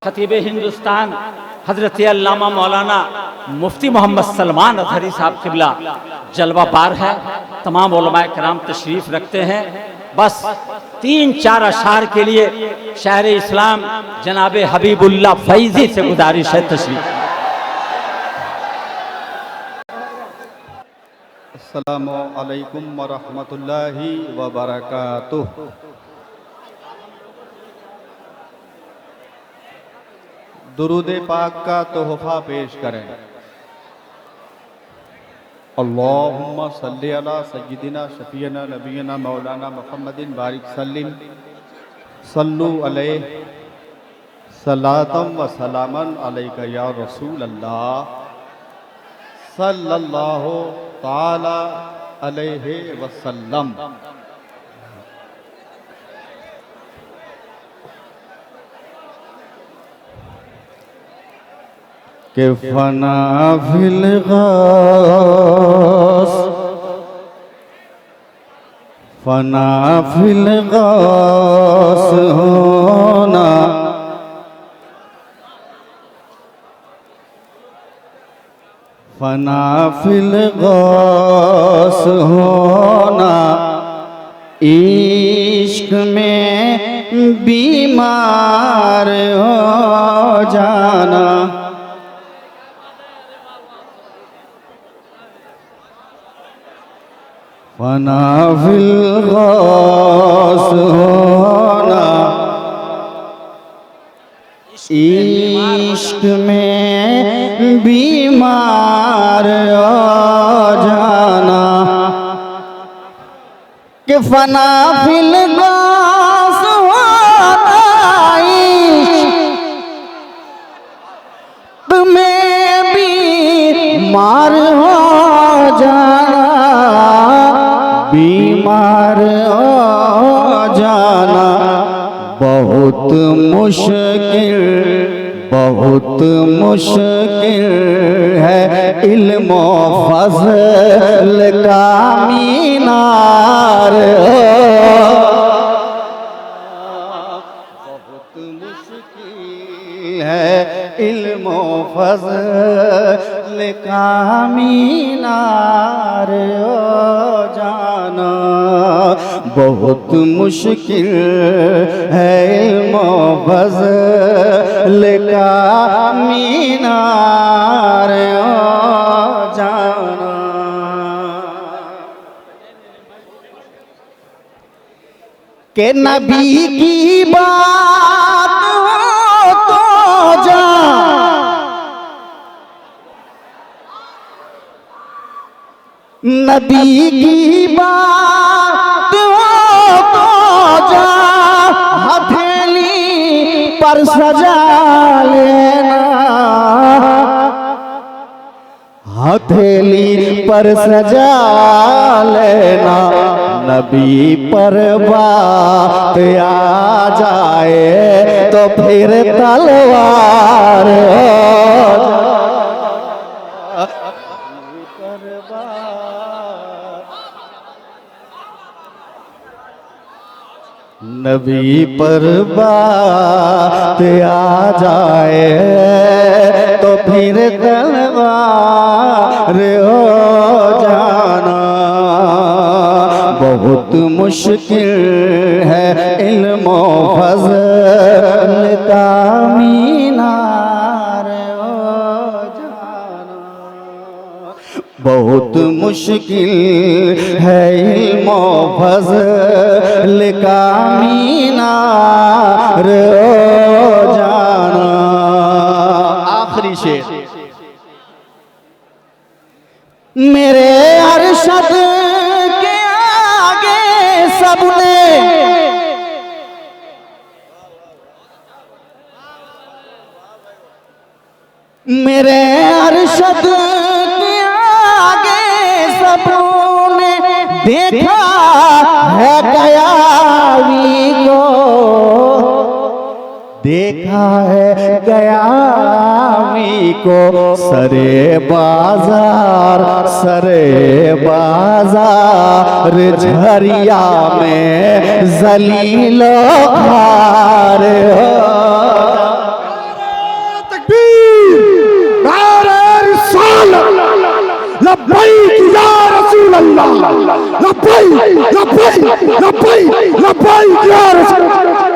खतीब हिंदुस्तान हजरत अल्लामा मौलाना मुफ्ती मोहम्मद सलमान अजहरी साहब किबला जलवा बार है। तमाम उलमाए कराम तशरीफ रखते हैं। बस 3-4 अशार के लिए शायर इस्लाम जनाब हबीबुल्लाह फैजी से गुजारिश है तशरीफ। अस्सलामु अलैकुम व रहमतुल्लाहि व बरकातुहू। दुरूद पाक का तोहफा पेश करें। अल्लाहुम्मा सल्ली अला सय्यिदिना शफीना नबीना मौलाना मुहम्मदिन बारिक सल्लिम सल्लु अलैहि सलातम व सलामन अलैका या रसूल अल्लाह सल्लल्लाहु ताला अलैहि वसल्लम। के फना फिल गास फना फिल गास होना फना फिल गास होना इश्क में बीमार हो जाना। फना फिल गास होना इश्क में बीमार हो जाना। कि फना फिल गास होना इश्क में बीमार हो जाना। बीमार हो जाना बहुत मुश्किल है इल्म फज़ल का मीनार। बहुत मुश्किल है इल्म फज़ल का मीनार हो जाना। बहुत मुश्किल है इल्म फज़ल का मीनार हो जाना। के नबी की बात हो तो जा नबी की बात हो तो जा हथेली पर सजा लेना। हथेली पर सजा लेना नबी पर बात आ जाए तो फिर तलवार नबी पर बात आ जाए तो फिर तलवार हो जाना। बहुत मुश्किल है इल्म फज़ल का मीनार हो जाना। बहुत मुश्किल है इल्म फज़ल का मीनार हो जाना। आखिरी शेर। मेरे अरशद के आगे सबने मेरे अरशद के आगे सबने देखा है गयावी को। देखा है गयावी को सरे बाजार झरिया में जलीलो खार हो। लब्बैक या रसूल अल्लाह, लब्बैक लब्बैक लब्बैक लब्बैक या रसूल अल्लाह।